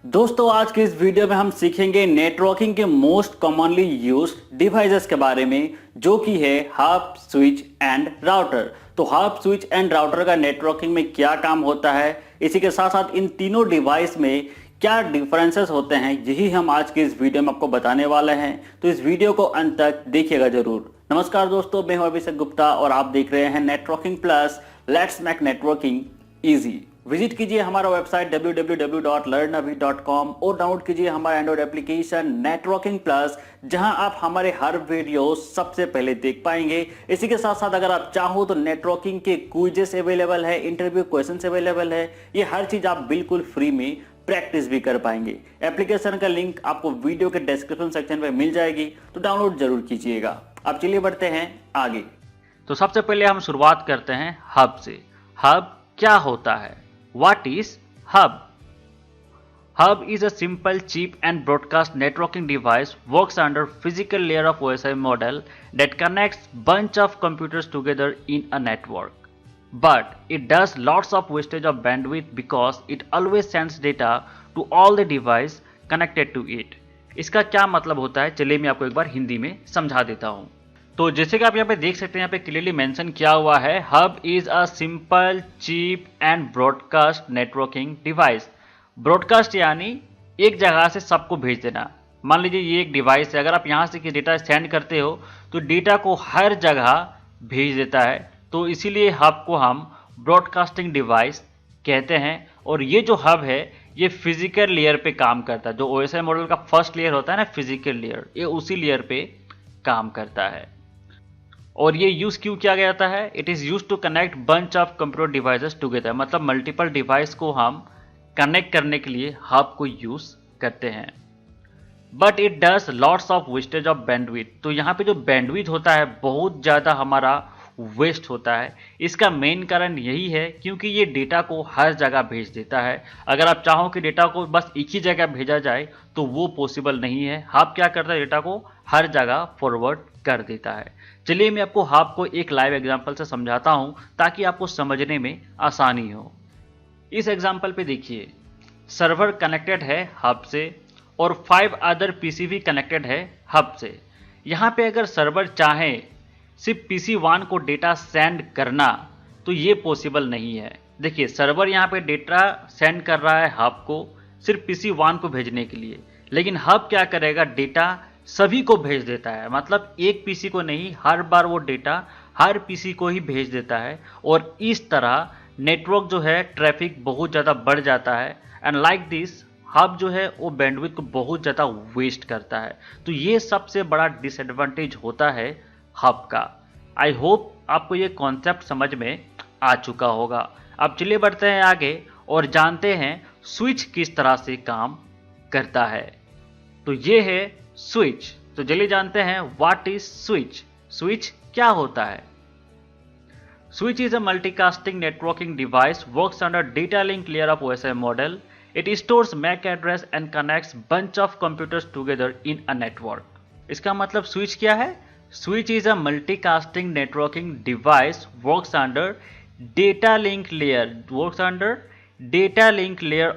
दोस्तों आज के इस वीडियो में हम सीखेंगे नेटवर्किंग के मोस्ट कॉमनली यूज्ड डिवाइसेस के बारे में, जो कि है हब, स्विच एंड राउटर। तो हब, स्विच एंड राउटर का नेटवर्किंग में क्या काम होता है, इसी के साथ साथ इन तीनों डिवाइस में क्या डिफरेंसेस होते हैं, यही हम आज के इस वीडियो में आपको बताने वाले हैं। तो इस वीडियो को अंत तक देखिएगा जरूर। नमस्कार दोस्तों, मैं हूं अभिषेक गुप्ता और आप देख रहे हैं networking plus, let's make networking easy. Visit कीजिए हमारा वेबसाइट www.learnavi.com और डाउनलोड कीजिए हमारा एंड्रॉइड एप्लीकेशन नेटवर्किंग प्लस, जहां आप हमारे हर वीडियो सबसे पहले देख पाएंगे। इसी के साथ साथ अगर आप चाहो तो नेटवर्किंग के क्विजेस अवेलेबल है, इंटरव्यू क्वेश्चंस अवेलेबल है, ये हर चीज आप बिल्कुल फ्री में प्रैक्टिस भी कर पाएंगे। एप्लीकेशन का लिंक आपको वीडियो के डिस्क्रिप्शन सेक्शन में मिल जाएगी, तो डाउनलोड जरूर कीजिएगा। अब चलिए बढ़ते हैं आगे। तो सबसे पहले हम शुरुआत करते हैं हब से। हब क्या होता है? What is hub? Hub is a simple, cheap and broadcast networking device, works under physical layer of OSI model that connects bunch of computers together in a network. But it does lots of wastage of bandwidth because it always sends data to all the device connected to it. इसका क्या मतलब होता है, चलिए मैं आपको एक बार हिंदी में समझा देता हूँ। तो जैसे कि आप यहाँ पे देख सकते हैं, यहाँ पे क्लियरली मेंशन किया हुआ है, hub is a simple, cheap and broadcast networking device. Broadcast यानी एक जगह से सबको भेज देना। मान लीजिए ये एक डिवाइस है, अगर आप यहाँ से कि डेटा सेंड करते हो तो डेटा को हर जगह भेज देता है, तो इसीलिए हब को हम ब्रॉडकास्टिंग डिवाइस कहते हैं। और ये जो हब है ये फिजिकल लेयर पे काम करता है। जो ओएसआई मॉडल का फर्स्ट लेयर होता है ना, फिजिकल लेयर, ये उसी लेयर पे काम करता है। और ये यूज क्यों किया गया जाता है? It is use to connect bunch of computer devices together, मतलब मल्टीपल डिवाइस को हम कनेक्ट करने के लिए हब को यूज करते हैं। But it does lots of wastage of bandwidth. तो यहाँ पे जो बैंडविड्थ होता है बहुत ज़्यादा हमारा वेस्ट होता है। इसका मेन कारण यही है क्योंकि ये डेटा को हर जगह भेज देता है। अगर आप चाहो कि डेटा को बस एक ही जगह भेजा जाए तो वो पॉसिबल नहीं है। हब क्या करता है, डेटा को हर जगह फॉरवर्ड कर देता है। चलिए मैं आपको हब को एक लाइव एग्जांपल से समझाता हूं ताकि आपको समझने में आसानी हो। इस एग्जांपल पे देखिए, सर्वर कनेक्टेड है हब से और 5 अदर पीसी भी कनेक्टेड है हब से। यहाँ पे अगर सर्वर चाहे सिर्फ PC1 को डेटा सेंड करना तो ये पॉसिबल नहीं है। देखिए सर्वर यहाँ पे डेटा सेंड कर रहा है हब को सिर्फ PC1 को भेजने के लिए, लेकिन हब क्या करेगा, डेटा सभी को भेज देता है। मतलब एक पीसी को नहीं, हर बार वो डेटा हर पीसी को ही भेज देता है। और इस तरह नेटवर्क जो है ट्रैफिक बहुत ज़्यादा बढ़ जाता है। एंड लाइक दिस हब जो है वो बैंडविड्थ को बहुत ज़्यादा वेस्ट करता है। तो ये सबसे बड़ा डिसएडवांटेज होता है हब का। आई होप आपको ये कॉन्सेप्ट समझ में आ चुका होगा। अब चलिए बढ़ते हैं आगे और जानते हैं स्विच किस तरह से काम करता है। तो ये है स्विच। तो चलिए जानते हैं व्हाट इज स्विच। स्विच क्या होता है? Switch is a multicasting networking device, works under data link layer of OSI model. It stores MAC address and connects bunch of computers together in a network. इसका मतलब switch क्या है? Switch is a multicasting networking device, works under data link layer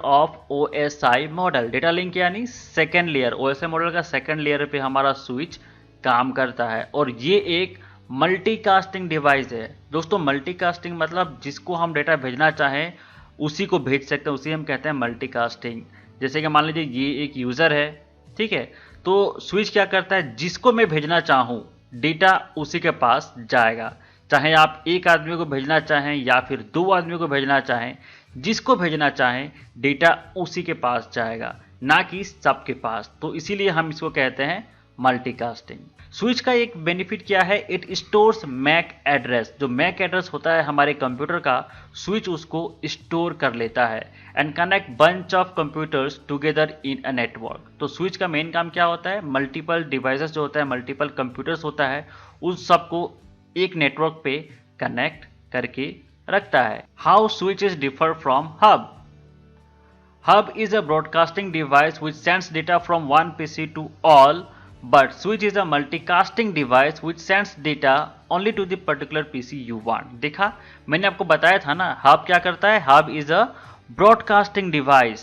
of OSI model। data link यानी second layer, OSI model का second layer पे हमारा switch काम करता है। और ये एक मल्टीकास्टिंग डिवाइस है। दोस्तों मल्टीकास्टिंग मतलब जिसको हम डेटा भेजना चाहें उसी को भेज सकते हैं, उसी हम कहते हैं मल्टीकास्टिंग। जैसे कि मान लीजिए ये एक यूज़र है, ठीक है, तो स्विच क्या करता है, जिसको मैं भेजना चाहूँ डेटा उसी के पास जाएगा। चाहे आप एक आदमी को भेजना चाहें या फिर 2 आदमी को भेजना चाहें, जिसको भेजना चाहें डेटा उसी के पास जाएगा, ना कि सबके पास। तो इसीलिए हम इसको कहते हैं मल्टीकास्टिंग। स्विच का एक बेनिफिट क्या है, इट स्टोर्स मैक एड्रेस। जो मैक एड्रेस होता है हमारे कंप्यूटर का, स्विच उसको स्टोर कर लेता है। And connect bunch of computers together in a network. तो स्विच का मेन काम क्या होता है, मल्टीपल डिवाइसेस जो होता है, मल्टीपल कंप्यूटर्स होता है, उन सबको एक नेटवर्क पे कनेक्ट करके रखता है। How switch is differ from hub? Hub is a broadcasting device which sends data from one PC to all, but switch is a multicasting device which sends data only to the particular PC you want। देखा, मैंने आपको बताया था ना, hub क्या करता है, hub is a broadcasting device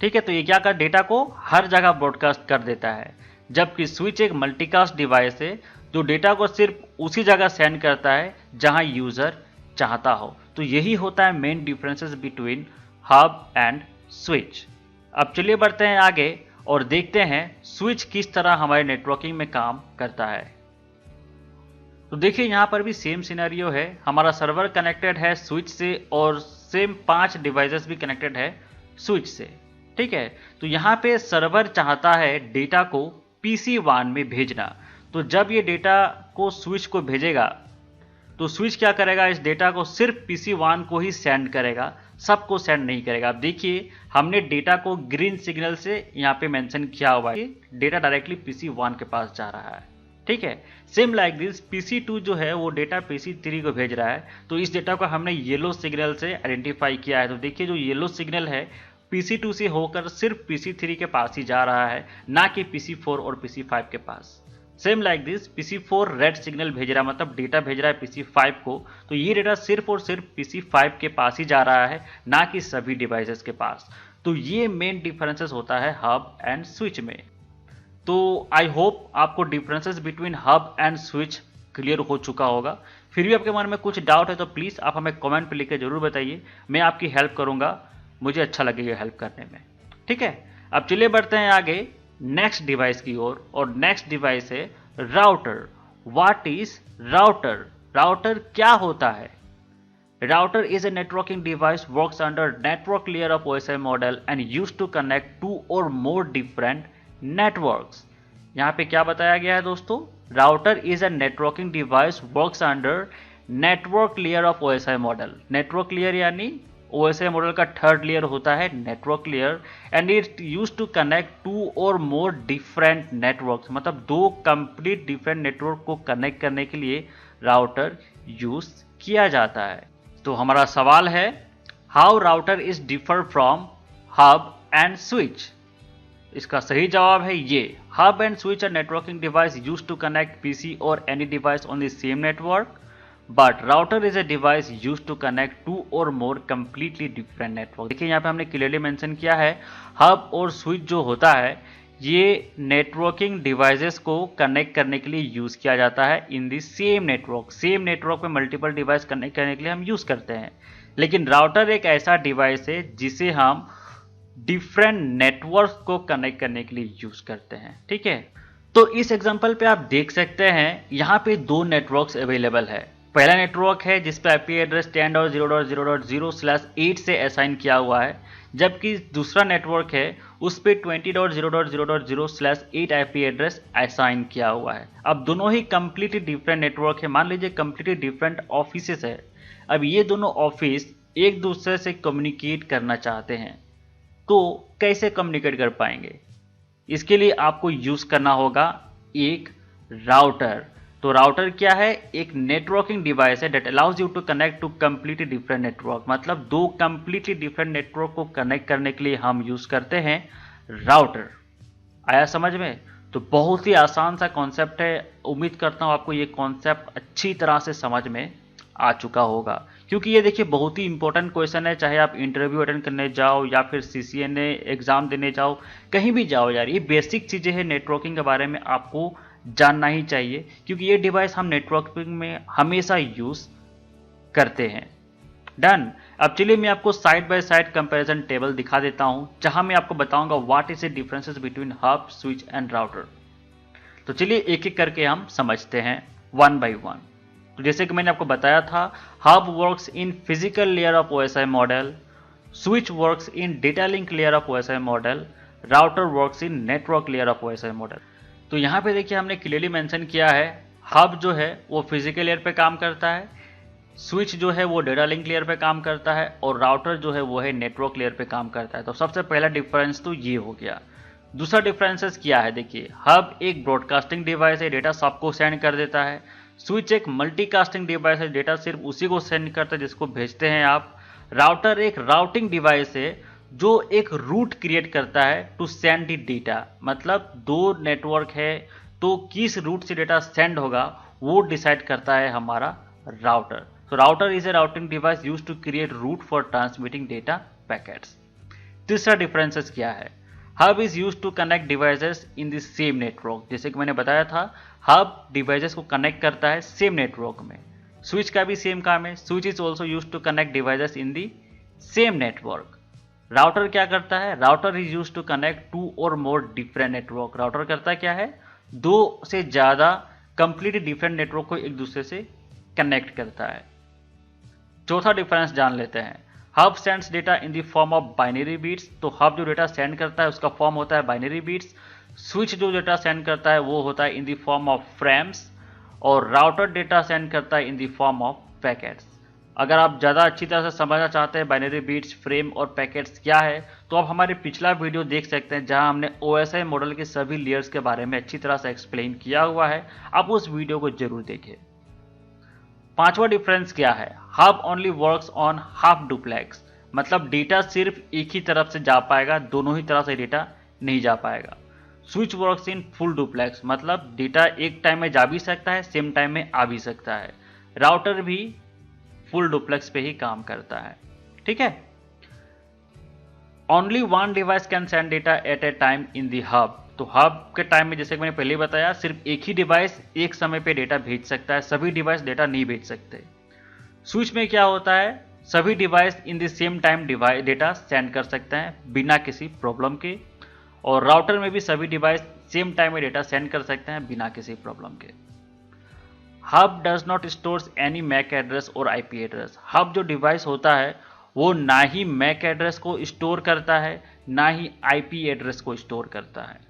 ठीक है, तो ये क्या कर डेटा को हर जगह ब्रॉडकास्ट कर देता है, जबकि स्विच एक मल्टीकास्ट डिवाइस है जो डेटा को सिर्फ उसी जगह सेंड करता है जहां यूजर चाहता हो। तो यही होता है main differences between hub and switch. अब चलिए बढ़ते हैं आगे और देखते हैं स्विच किस तरह हमारे नेटवर्किंग में काम करता है। तो देखिए यहाँ पर भी सेम सिनेरियो है, हमारा सर्वर कनेक्टेड है स्विच से और सेम 5 डिवाइसेस भी कनेक्टेड है स्विच से। ठीक है, तो यहाँ पे सर्वर चाहता है डेटा को PC1 में भेजना। तो जब ये डेटा को स्विच को भेजेगा तो स्विच क्या करेगा, इस डेटा को सिर्फ PC1 को ही सेंड करेगा, सबको सेंड नहीं करेगा। अब देखिए हमने डेटा को ग्रीन सिग्नल से यहाँ पे मेंशन किया हुआ है, डेटा डायरेक्टली PC1 के पास जा रहा है। ठीक है, सेम लाइक दिस PC2 जो है वो डेटा PC3 को भेज रहा है, तो इस डेटा को हमने येलो सिग्नल से आइडेंटिफाई किया है। तो देखिए जो येलो सिग्नल है PC2 से होकर सिर्फ PC3 के पास ही जा रहा है, ना कि PC4 और PC5 के पास। Same like this PC4 red signal भेज रहा है, मतलब डेटा भेज रहा है PC5 को, तो ये डेटा सिर्फ और सिर्फ PC5 के पास ही जा रहा है, ना कि सभी डिवाइसेस के पास। तो ये मेन डिफरेंसेस होता है हब एंड स्विच में। तो आई होप आपको differences between hub and switch clear हो चुका होगा। फिर भी आपके मन में कुछ डाउट है तो प्लीज़ आप हमें कमेंट पे लिख के जरूर बताइए, मैं आपकी हेल्प करूंगा, मुझे अच्छा लगेगा हेल्प करने में। ठीक है, अब चलिए बढ़ते हैं आगे नेक्स्ट डिवाइस की ओर, और नेक्स्ट डिवाइस है router. What is router? Router क्या होता है? Router is a networking device works under network layer of OSI model and used to connect two or more different networks. यहाँ पे क्या बताया गया है दोस्तों? Router is a networking device works under network layer of OSI model. Network layer यानी OSI model का third layer होता है network layer, and it use to connect 2 और मोर डिफरेंट नेटवर्क्स, मतलब 2 कंप्लीट डिफरेंट नेटवर्क को connect करने के लिए राउटर यूज किया जाता है। तो हमारा सवाल है how router is differ from hub and switch. इसका सही जवाब है ये, hub and switch are networking device use to connect PC और any device on the same network, but router is a device use to connect 2 और मोर completely different network. देखिए यहाँ पे हमने क्लियरली मेंशन किया है हब और स्विच जो होता है ये नेटवर्किंग डिवाइसेस को कनेक्ट करने के लिए यूज किया जाता है in the same network. Same network में मल्टीपल डिवाइस कनेक्ट करने के लिए हम यूज करते हैं, लेकिन राउटर एक ऐसा डिवाइस है जिसे हम डिफरेंट नेटवर्क को कनेक्ट करने के लिए यूज करते हैं। ठीक है, तो इस एग्जांपल पे आप देख सकते हैं यहाँ पे 2 नेटवर्क्स अवेलेबल है। पहला नेटवर्क है जिस पे IP एड्रेस 10.0.0.0/8 से असाइन किया हुआ है, जबकि दूसरा नेटवर्क है उस पे 20.0.0.0/8 IP एड्रेस असाइन किया हुआ है। अब दोनों ही कंप्लीटली डिफरेंट नेटवर्क है, मान लीजिए कंप्लीटली डिफरेंट ऑफिसेस है। अब ये दोनों ऑफिस एक दूसरे से कम्युनिकेट करना चाहते हैं, तो कैसे कम्युनिकेट कर पाएंगे? इसके लिए आपको यूज करना होगा एक राउटर। तो राउटर क्या है? एक नेटवर्किंग डिवाइस है that allows you to connect two completely different network, मतलब 2 कंप्लीटली डिफरेंट नेटवर्क को कनेक्ट करने के लिए हम यूज करते हैं राउटर। आया समझ में? तो बहुत ही आसान सा कॉन्सेप्ट है, उम्मीद करता हूं आपको ये कॉन्सेप्ट अच्छी तरह से समझ में आ चुका होगा, क्योंकि ये देखिए बहुत ही इंपॉर्टेंट क्वेश्चन है, चाहे आप इंटरव्यू अटेंड करने जाओ या फिर CCNA एग्जाम देने जाओ, कहीं भी जाओ यार, ये बेसिक चीजें हैं नेटवर्किंग के बारे में, आपको जानना ही चाहिए, क्योंकि ये डिवाइस हम नेटवर्किंग में हमेशा यूज करते हैं। डन। अब चलिए मैं आपको side by side comparison table दिखा देता हूं, जहां मैं आपको बताऊंगा what is the differences between hub, switch and router. तो चलिए एक एक करके हम समझते हैं वन बाय वन। तो जैसे कि मैंने आपको बताया था, hub works in physical layer of OSI model, switch works in data link layer of OSI model, router works in network layer of OSI model. तो यहाँ पे देखिए हमने क्लियरली मेंशन किया है, हब जो है वो फिजिकल लेयर पे काम करता है, स्विच जो है वो डेटा लिंक लेयर पे काम करता है, और राउटर जो है वो है नेटवर्क लेयर पे काम करता है। तो सबसे पहला डिफरेंस तो ये हो गया। दूसरा डिफरेंसेस क्या है? देखिए, हब एक ब्रॉडकास्टिंग डिवाइस है, डेटा सबको सेंड कर देता है। स्विच एक मल्टीकास्टिंग डिवाइस है, डेटा सिर्फ उसी को सेंड करता है जिसको भेजते हैं आप। राउटर एक राउटिंग डिवाइस है जो एक रूट क्रिएट करता है टू सेंड द डेटा, मतलब 2 नेटवर्क है तो किस रूट से डेटा सेंड होगा वो डिसाइड करता है हमारा router. So router is a routing device used to create route for transmitting data packets. तीसरा डिफरेंसेस क्या है? Hub is use to connect devices in the same network. जैसे कि मैंने बताया था, हब डिवाइसेस को कनेक्ट करता है सेम नेटवर्क में। स्विच का भी सेम काम है, switch is also use to connect devices in the same network. Router क्या करता है? Router is use to connect two और मोर डिफरेंट नेटवर्क। राउटर करता क्या है? दो से ज़्यादा कंप्लीट डिफरेंट नेटवर्क को एक दूसरे से कनेक्ट करता है। चौथा डिफरेंस जान लेते हैं। Hub sends data in the form of binary bits. तो हब जो डेटा सेंड करता है उसका फॉर्म होता है बाइनरी बीट्स। स्विच जो डेटा सेंड करता है वो होता है in the form of frames, और राउटर डेटा सेंड करता है in the form of packets. अगर आप ज़्यादा अच्छी तरह से समझना चाहते हैं बाइनरी बीट्स, फ्रेम और पैकेट्स क्या है, तो आप हमारे पिछला वीडियो देख सकते हैं जहां हमने OSI मॉडल के सभी लेयर्स के बारे में अच्छी तरह से एक्सप्लेन किया हुआ है। आप उस वीडियो को जरूर देखें। पांचवा डिफरेंस क्या है? Hub only works on half duplex. मतलब डेटा सिर्फ एक ही तरफ से जा पाएगा, दोनों ही तरह से डेटा नहीं जा पाएगा। Switch works in full duplex. मतलब डेटा एक टाइम में जा भी सकता है, सेम टाइम में आ भी सकता है। राउटर भी फुल डुप्लेक्स पे ही काम करता है। ठीक है। Only one device can send data eight A time in the hub. तो हब के टाइम में जैसे कि मैंने पहले बताया, सिर्फ एक ही डिवाइस एक समय पे डेटा भेज सकता है, सभी डिवाइस डेटा नहीं भेज सकते। स्विच में क्या होता है? सभी device in the same time data send कर सकते हैं बिना किसी प्रॉब्लम के, और राउटर में भी सभी डिवाइस सेम टाइम में डेटा सेंड कर सकते हैं बिना किसी प्रॉब्लम के। Hub does not stores any MAC address और IP एड्रेस। हब जो डिवाइस होता है वो ना ही मैक एड्रेस को स्टोर करता है, ना ही IP एड्रेस को स्टोर करता है।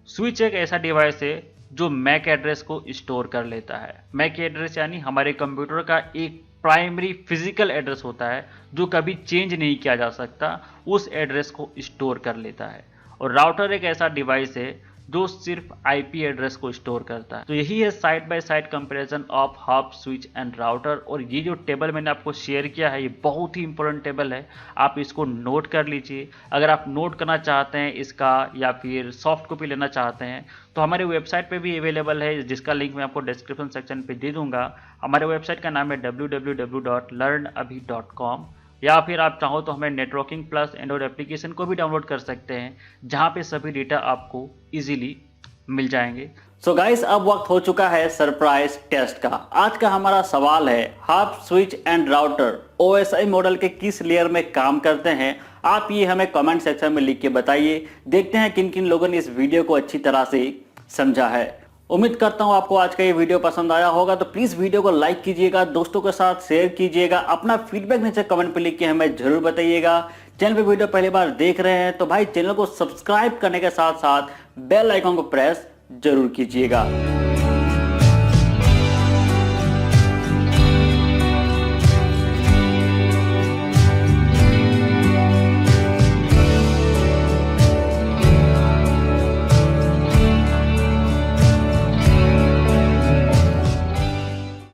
स्विच एक ऐसा डिवाइस है जो मैक एड्रेस को स्टोर कर लेता है। मैक एड्रेस यानी हमारे कंप्यूटर का एक प्राइमरी फिजिकल एड्रेस होता है जो कभी चेंज नहीं किया जा सकता, उस एड्रेस को स्टोर कर लेता है। और राउटर एक ऐसा डिवाइस है जो सिर्फ IP एड्रेस को स्टोर करता है। तो यही है side by side comparison of hub, switch and router. और ये जो टेबल मैंने आपको शेयर किया है ये बहुत ही इंपॉर्टेंट टेबल है, आप इसको नोट कर लीजिए। अगर आप नोट करना चाहते हैं इसका या फिर सॉफ्ट कॉपी लेना चाहते हैं तो हमारे वेबसाइट पे भी अवेलेबल है, जिसका लिंक मैं आपको डिस्क्रिप्शन सेक्शन पे दे दूंगा। हमारे वेबसाइट का नाम है www.learnabhi.com, या फिर आप चाहो तो हमें नेटवर्किंग प्लस एंड्रॉइड एप्लीकेशन को भी डाउनलोड कर सकते हैं, जहां पे सभी डेटा आपको इजीली मिल जाएंगे। सो गाइस, अब वक्त हो चुका है सरप्राइज टेस्ट का। आज का हमारा सवाल है, hub, switch and router OSI model के किस लेयर में काम करते हैं? आप ये हमें कमेंट सेक्शन में लिख के बताइए। देखते हैं किन किन लोगों ने इस वीडियो को अच्छी तरह से समझा है। उम्मीद करता हूं आपको आज का ये वीडियो पसंद आया होगा। तो प्लीज वीडियो को लाइक कीजिएगा, दोस्तों के साथ शेयर कीजिएगा, अपना फीडबैक नीचे कमेंट पे लिख के हमें जरूर बताइएगा। चैनल पे वीडियो पहली बार देख रहे हैं तो भाई चैनल को सब्सक्राइब करने के साथ साथ बेल आइकन को प्रेस जरूर कीजिएगा।